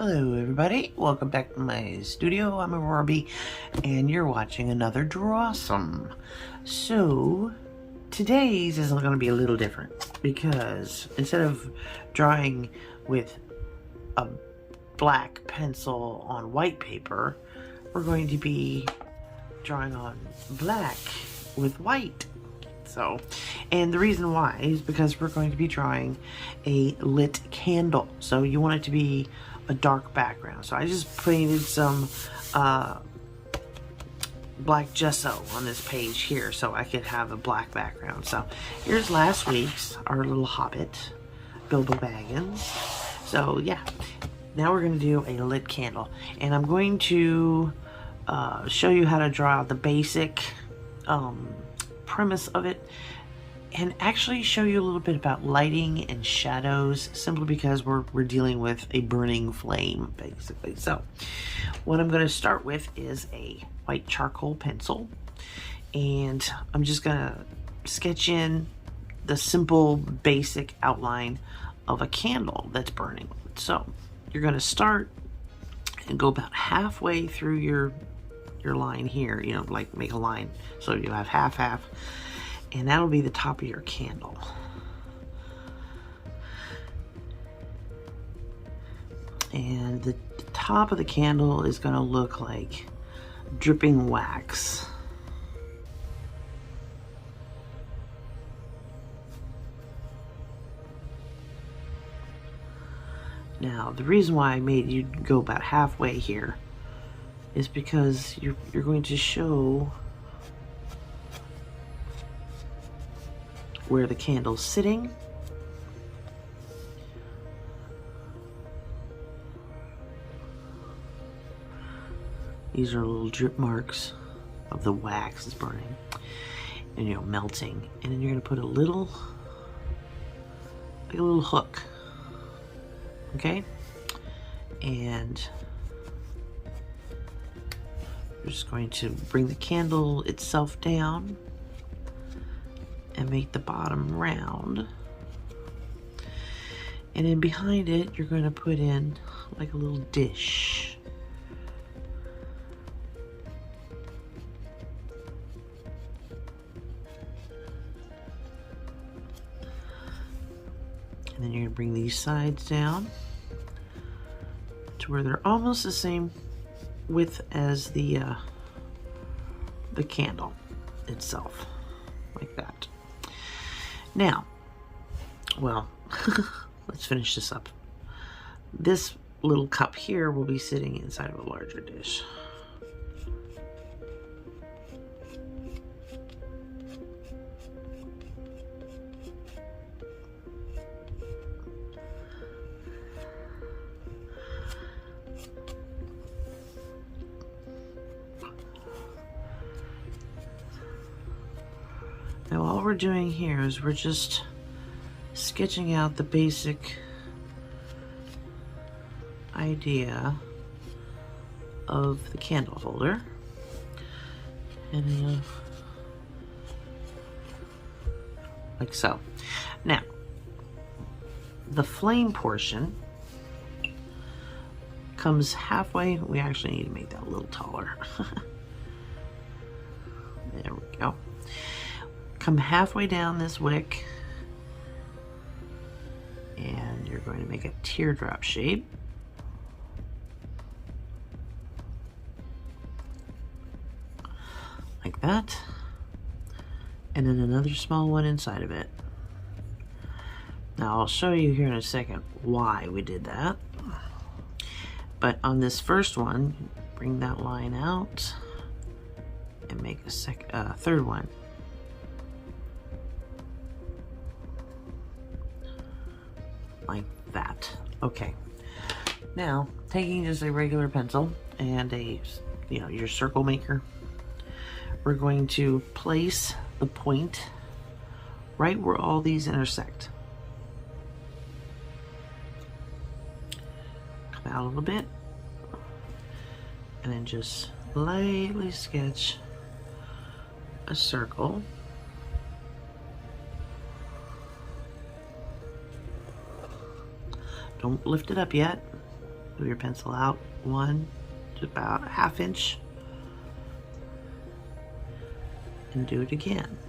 Hello everybody, welcome back to my studio. I'm Aurora and you're watching another Drawsome. So, today's is going to be a little different because instead of drawing with a black pencil on white paper, we're going to be drawing on black with white. So, and the reason why is because we're going to be drawing a lit candle. So you want it to be a dark background. So I just painted some black gesso on this page here so I could have a black background. So here's last week's, our little hobbit, Bilbo Baggins. So yeah, now we're going to do a lit candle. And I'm going to show you how to draw the basic premise of it, and actually show you a little bit about lighting and shadows, simply because we're dealing with a burning flame, basically. So what I'm going to start with is a white charcoal pencil, and I'm just going to sketch in the simple basic outline of a candle that's burning. So you're going to start and go about halfway through your line here, you know, like make a line so you have half, and that'll be the top of your candle. And the top of the candle is going to look like dripping wax. Now, the reason why I made you go about halfway here is because you're going to show where the candle's sitting, these are little drip marks of the wax is burning and, you know, melting. And then you're going to put a little, like a little hook, okay? And you're just going to bring the candle itself down and make the bottom round. And then behind it, you're going to put in like a little dish. And then you're going to bring these sides down to where they're almost the same width as the candle itself, like that. Now, well, let's finish this up. This little cup here will be sitting inside of a larger dish. Now all we're doing here is we're just sketching out the basic idea of the candle holder. And like so. Now, the flame portion comes halfway. We actually need to make that a little taller. There we go. Come halfway down this wick, and you're going to make a teardrop shape. Like that. And then another small one inside of it. Now I'll show you here in a second why we did that. But on this first one, bring that line out and make a third one. Like that. Okay. Now, taking just a regular pencil and your circle maker, we're going to place the point right where all these intersect. Come out a little bit, and then just lightly sketch a circle. Don't lift it up yet. Move your pencil out one to about a 1/2 inch. And do it again.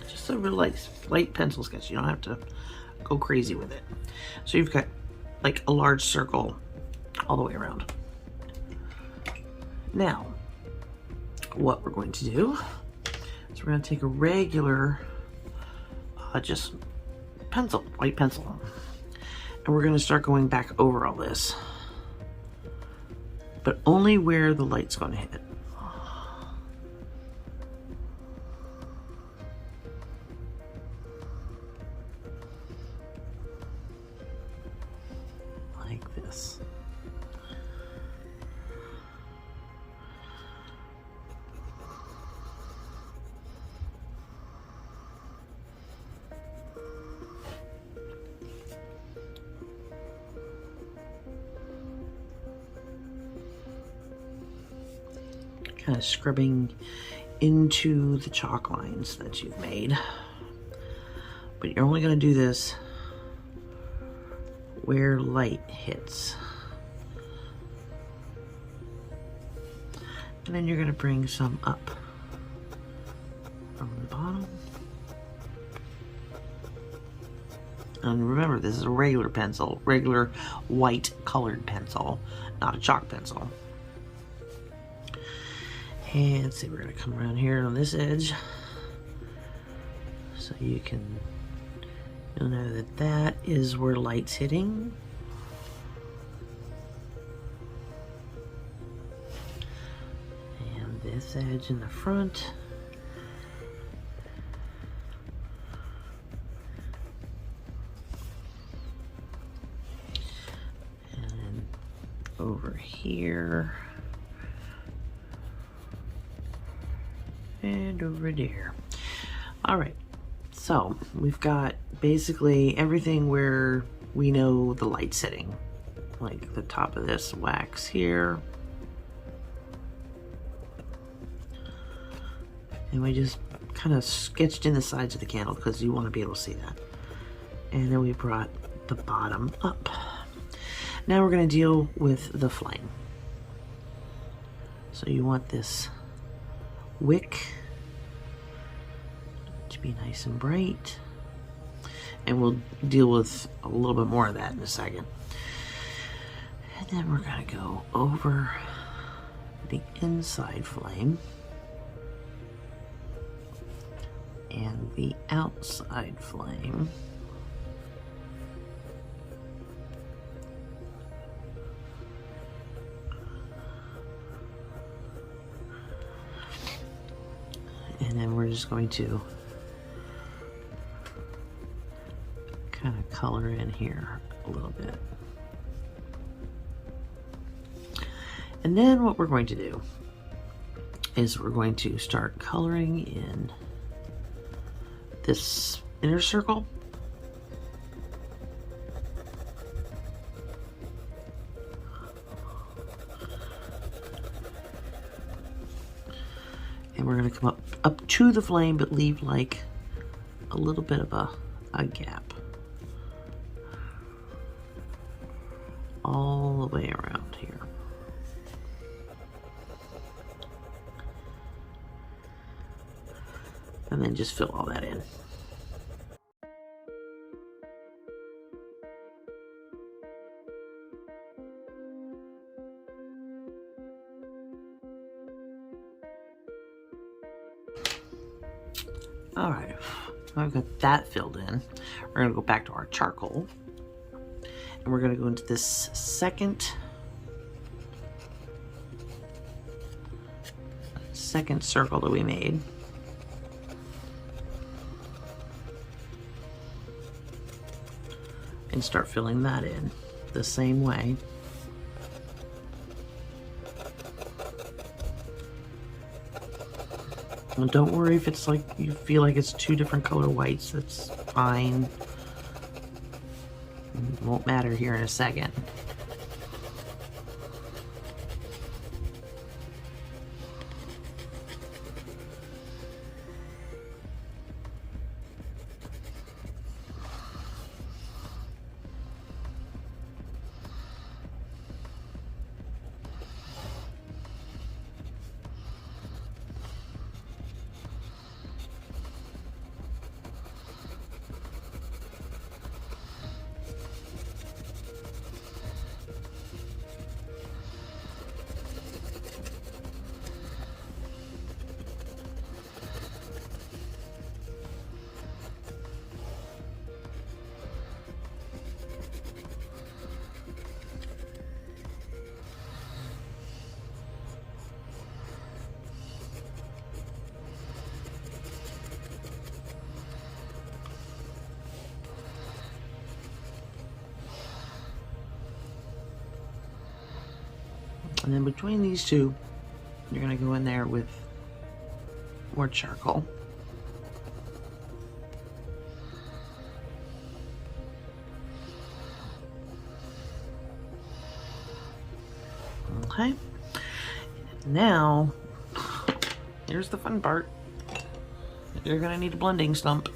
Just a real light pencil sketch. You don't have to go crazy with it. So you've got like a large circle all the way around. Now, what we're going to do is we're going to take a regular, just pencil, white pencil, and we're going to start going back over all this, but only where the light's going to hit. Like this. Kind of scrubbing into the chalk lines that you've made. But you're only going to do this where light hits. And then you're going to bring some up from the bottom. And remember, this is a regular pencil, regular white colored pencil, not a chalk pencil. And see, we're going to come around here on this edge so you'll know that that is where light's hitting. And this edge in the front. And over here. And over there. All right, so we've got basically everything where we know the light's hitting, like the top of this wax here, and we just kind of sketched in the sides of the candle because you want to be able to see that. And then we brought the bottom up. Now we're going to deal with the flame. So you want this wick to be nice and bright, and we'll deal with a little bit more of that in a second. And then we're going to go over the inside flame and the outside flame. And then we're just going to kind of color in here a little bit. And then what we're going to do is we're going to start coloring in this inner circle. And we're going to come up to the flame, but leave like a little bit of a gap all the way around here. And then just fill all that in. All right, I've got that filled in. We're gonna go back to our charcoal, and we're gonna go into this second circle that we made. And start filling that in the same way. And don't worry if it's like you feel like it's two different color whites, that's fine. It won't matter here in a second. And then between these two, you're going to go in there with more charcoal. Okay. Now, here's the fun part. You're going to need a blending stump.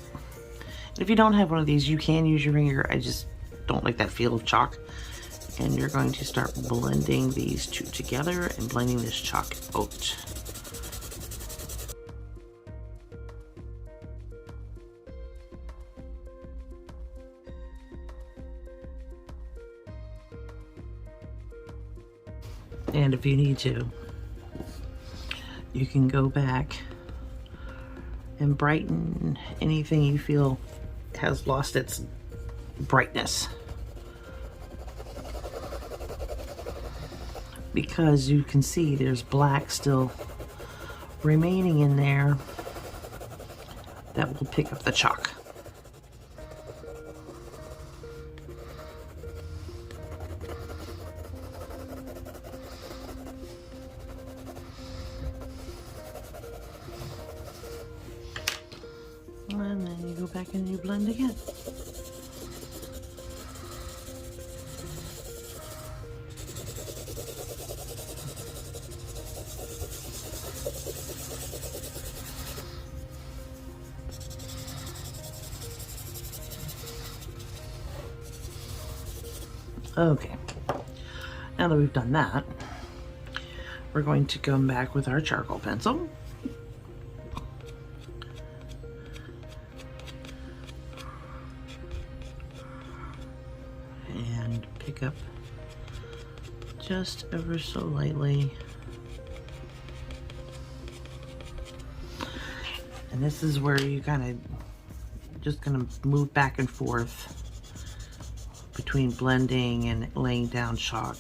If you don't have one of these, you can use your finger. I just don't like that feel of chalk. And you're going to start blending these two together and blending this chalk out. And if you need to, you can go back and brighten anything you feel has lost its brightness. Because you can see there's black still remaining in there that will pick up the chalk. And then you go back and you blend again. Okay, now that we've done that, we're going to come back with our charcoal pencil. And pick up just ever so lightly. And this is where you kind of just gonna move back and forth between blending and laying down chalk.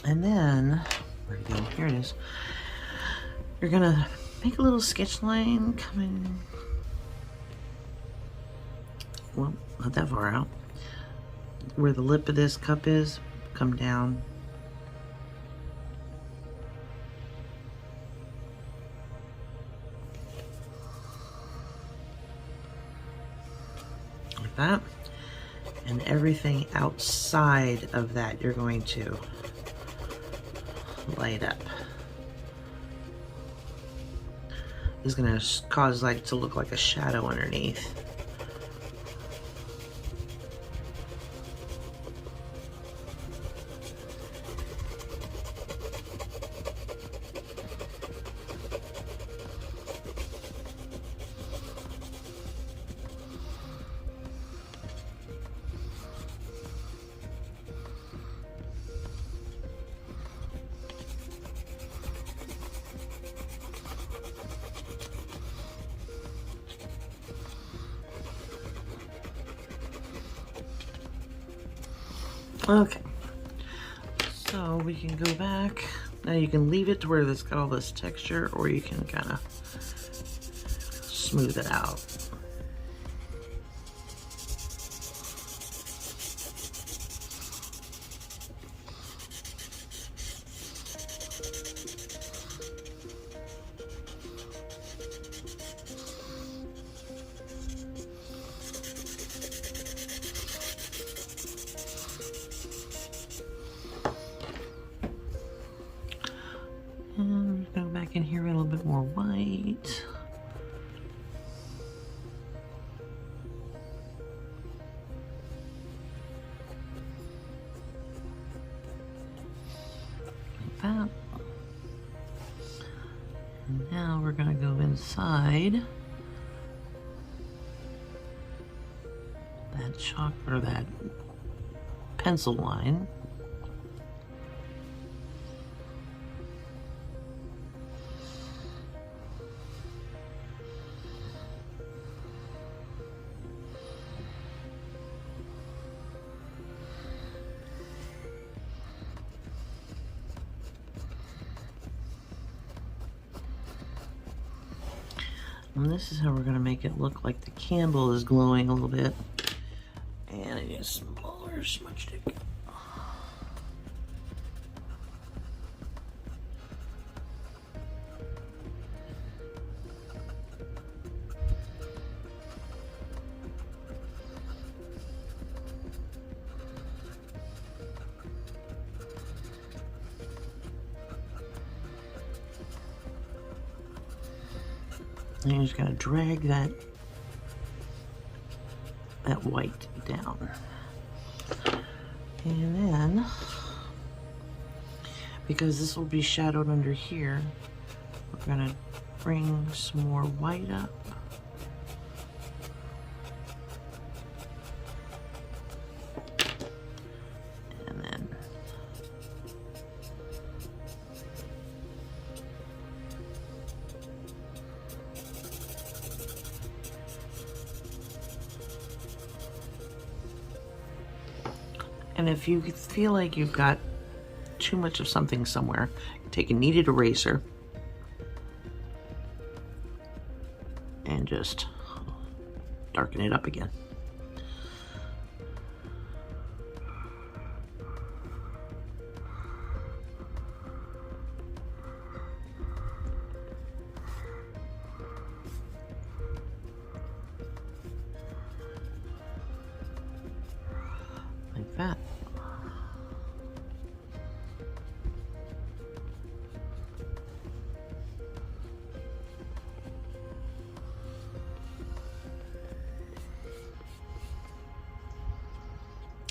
And then, where'd it go? Here it is. You're gonna make a little sketch line coming, well, not that far out. Where the lip of this cup is, come down. Like that. And everything outside of that, you're going to light up. Is going to cause like to look like a shadow underneath. Okay, so we can go back. Now you can leave it to where it's got all this texture, or you can kind of smooth it out. And go back in here a little bit more white. Like that. And now we're going to go inside that chalk or that pencil line. And this is how we're going to make it look like the candle is glowing a little bit. And I need a smaller smudge stick. And you're just going to drag that white down. And then, because this will be shadowed under here, we're going to bring some more white up. And if you feel like you've got too much of something somewhere, take a kneaded eraser and just darken it up again. Like that.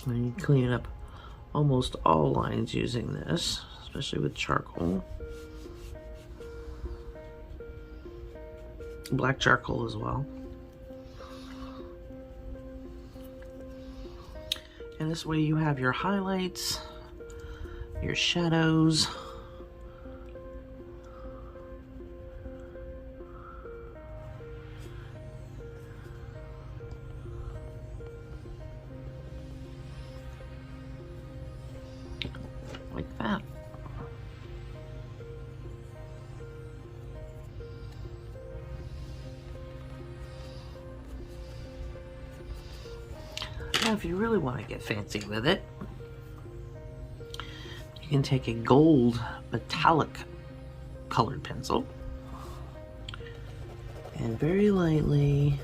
And you clean up almost all lines using this, especially with charcoal. Black charcoal as well. And this way you have your highlights, your shadows, like that. Now, if you really want to get fancy with it, you can take a gold metallic colored pencil and very lightly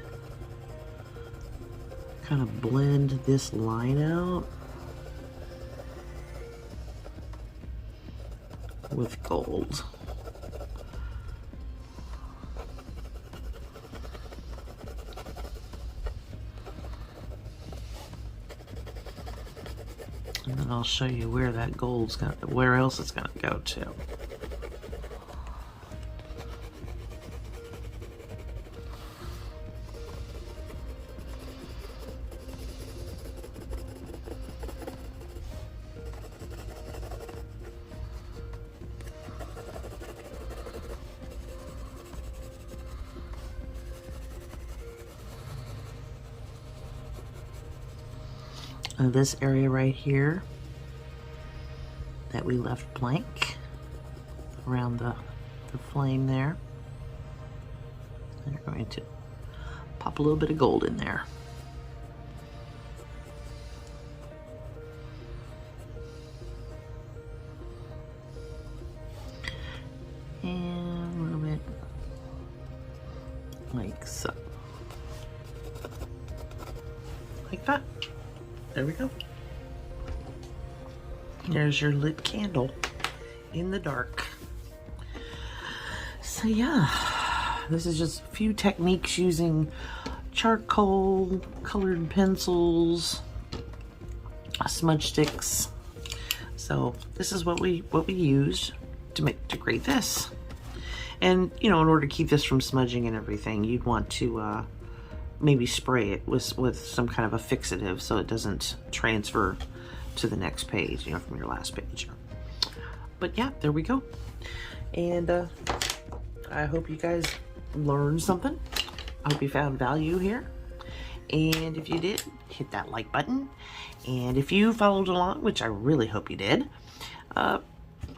kind of blend this line out with gold. And then I'll show you where that gold's going, where else it's going to go to. This area right here that we left blank around the flame there, and you're going to pop a little bit of gold in there. And a little bit like so. Like that. There we go. There's your lit candle in the dark. So yeah, this is just a few techniques using charcoal, colored pencils, smudge sticks. So this is what we used to create this. And you know, in order to keep this from smudging and everything, you'd want to maybe spray it with some kind of a fixative so it doesn't transfer to the next page, you know, from your last page. But yeah, there we go. And I hope you guys learned something. I hope you found value here. And if you did, hit that like button. And if you followed along, which I really hope you did,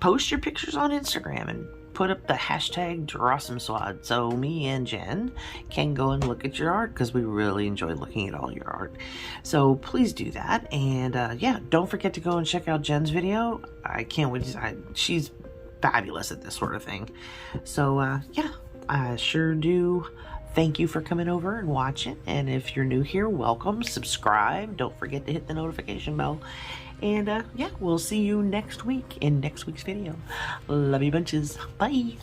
post your pictures on Instagram and put up the hashtag Drawsome Squad, so me and Jen can go and look at your art, because we really enjoy looking at all your art. So please do that, and yeah, don't forget to go and check out Jen's video. I can't wait to, she's fabulous at this sort of thing. So yeah, I sure do thank you for coming over and watching, and if you're new here, welcome, subscribe, don't forget to hit the notification bell, and yeah, we'll see you next week in next week's video. Love you bunches. Bye.